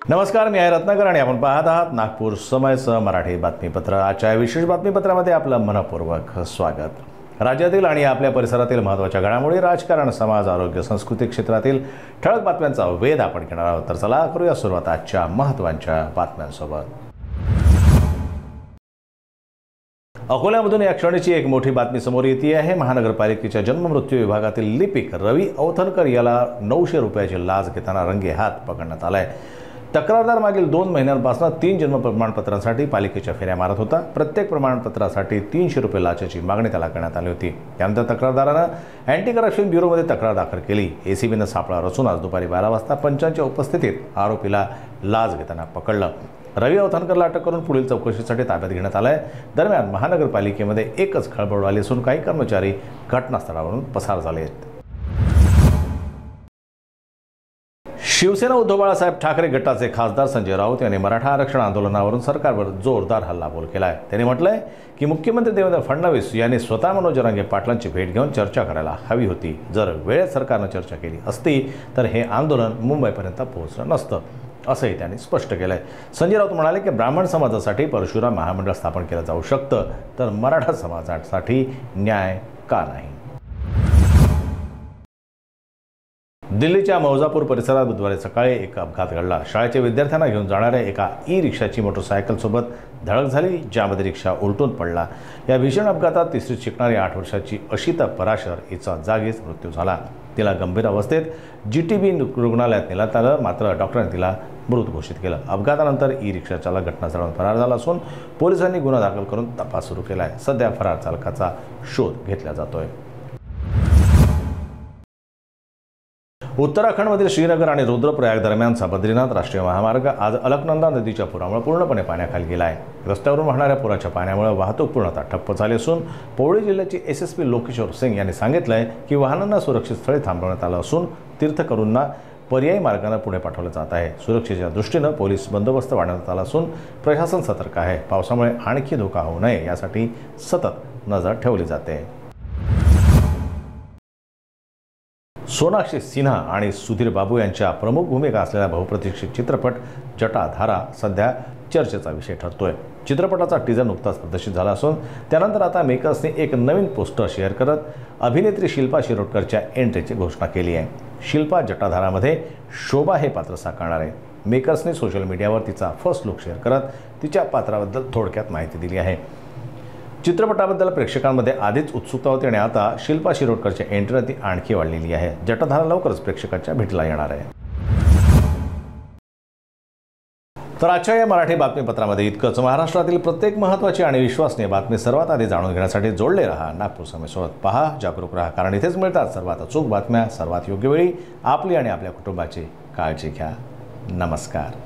नमस्कार, मी आहे रत्नाकर आणि आपण पाहत आहात नागपूर समयचं मराठी बातमीपत्र। आजच्या विशेष बातमीपत्रामध्ये आपलं मनपूर्वक स्वागत। राज्यातील आणि आपल्या परिसरातील महत्त्वाच्या घडामोडी, राजकारण, समाज, आरोग्य, संस्कृती क्षेत्रातील ठळक बातम्यांचा वेध आपण घेणार आहोत। तर चला करूया सुरुवात आजच्या महत्त्वाच्या बातम्यांसोबत। अकोल्यामधून या क्षणीची एक मोठी बातमी समोर येते आहे। महानगरपालिकेच्या जन्ममृत्यू विभागातील लिपिक रवी अवथनकर याला 900 रुपयाची लाच घेताना रंगेहात पकडण्यात आलाय। तक्रारदार मागील 2 महिन्यांपासून 3 जन्म प्रमाणपत्रांसाठी पालिकेच्या फेऱ्या मारत होता। प्रत्येक प्रमाणपत्रासाठी 300 रुपये लाचेची मागणी त्याला करण्यात आली होती। त्यानंतर तक्रारदारानं अँटी करप्शन ब्युरोमध्ये तक्रार दाखल केली। एसीबीनं सापळा रचून आज दुपारी 12 वाजता पंचांच्या उपस्थितीत आरोपीला लाच घेताना पकडलं। रवी अवथनकरला अटक करून पुढील चौकशीसाठी ताब्यात घेण्यात आलंय। दरम्यान महानगरपालिकेमध्ये एकच खळबळ उडाली असून काही कर्मचारी घटनास्थळावरून पसार झाले आहेत। शिवसेना उद्धव बाळासाहेब ठाकरे गटाचे खासदार संजय राऊत यांनी मराठा आरक्षण आंदोलनावरून सरकारवर जोरदार हल्लाबोल केलाय। त्यांनी म्हटलंय की मुख्यमंत्री देवेंद्र फडणवीस यांनी स्वतः मनोज जरांगे पाटलांची भेट घेऊन चर्चा करायला हवी होती। जर वेळेत सरकारनं चर्चा केली असती तर हे आंदोलन मुंबईपर्यंत पोहोचलं नसतं, असंही त्यांनी स्पष्ट केलंय। संजय राऊत म्हणाले की ब्राह्मण समाजासाठी परशुराम महामंडळ स्थापन केलं जाऊ शकतं, तर मराठा समाजासाठी न्याय का नाही। दिल्लीच्या मौजापूर परिसरात बुधवारी सकाळी एक अपघात घडला। शाळेच्या विद्यार्थ्यांना घेऊन जाणाऱ्या एका ई-रिक्षाची मोटरसायकलसोबत धडक झाली, ज्यामध्ये रिक्षा उलटून पडला। या भीषण अपघातात तिसरीत शिकणारी 8 वर्षाची अशिता पराशर हिचा जागीच मृत्यू झाला। तिला गंभीर अवस्थेत जीटीबी रुग्णालयात नेण्यात आलं, मात्र डॉक्टरांनी तिला मृत घोषित केलं। अपघातानंतर ई-रिक्षा चालक घटनास्थळावरून फरार झाला असून पोलिसांनी गुन्हा दाखल करून तपास सुरू केला आहे। सध्या फरार चालकाचा शोध घेतला जातोय। उत्तराखंडमधील श्रीनगर आणि रुद्रप्रयाग दरम्यानचा बद्रीनाथ राष्ट्रीय महामार्ग आज अलकनंदा नदीच्या पुरामुळे पूर्णपणे पाण्याखाली गेला आहे। रस्त्यावरून वाहणाऱ्या पुराच्या पाण्यामुळे वाहतूक पूर्णतः ठप्प झाली असून पौड़ी जिल्ह्याचे एसएसपी लोकेश्वर सिंग यांनी सांगितलंय की वाहनांना सुरक्षित स्थळी थांबवण्यात आलं असून तीर्थकरूंना पर्यायी मार्गाने पुढे पाठवलं जात आहे। सुरक्षेच्या दृष्टीनं पोलीस बंदोबस्त वाढवण्यात आला असून प्रशासन सतर्क आहे। पावसामुळे आणखी धोका होऊ नये यासाठी सतत नजर ठेवली जाते। सोनाक्षी सिन्हा आणि सुधीर बाबू यांच्या प्रमुख भूमिका असलेला बहुप्रतीक्षित चित्रपट जटाधारा सध्या चर्चेचा विषय ठरतोय। चित्रपटाचा टीजर नुकताच प्रदर्शित झाला असून त्यानंतर आता मेकर्सने एक नवीन पोस्टर शेअर करत अभिनेत्री शिल्पा शिरोडकरच्या एंट्रीची घोषणा केली आहे। शिल्पा जटाधारामध्ये शोभा हे पात्र साकारणार आहे। मेकर्सने सोशल मीडियावर तिचा फर्स्ट लुक शेअर करत तिच्या पात्राबद्दल थोडक्यात माहिती दिली आहे। चित्रपटाबद्दल प्रेक्षकांमध्ये आधीच उत्सुकता होती आणि आता शिल्पा शिरोडकरच्या एंट्रीने ती आणखी वाढलेली आहे। जटाधारा लवकरच प्रेक्षकांच्या भेटीला येणार आहे। तर आजच्या या मराठी बातमीपत्रामध्ये इतकंच। महाराष्ट्रातील प्रत्येक महत्त्वाची आणि विश्वसनीय बातमी सर्वात आधी जाणून घेण्यासाठी जोडले रहा नागपूर समयसोबत। पहा, जागरूक रहा, कारण इथेच मिळतात सर्वात अचूक बातम्या सर्वात योग्य वेळी। आपली आणि आपल्या कुटुंबाची काळजी घ्या। नमस्कार।